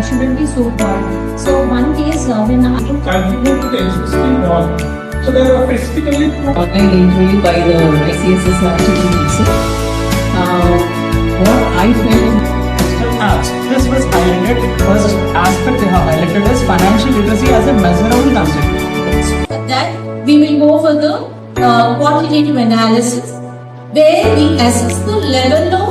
shouldn't be so hard. So one case when I contribute to the existing law. So there are specifically online injury by the ICSS activities. What I felt apps. This was highlighted. First aspect they have highlighted is financial literacy as a measurable concept. that we will go for the quantitative analysis where we assess the level of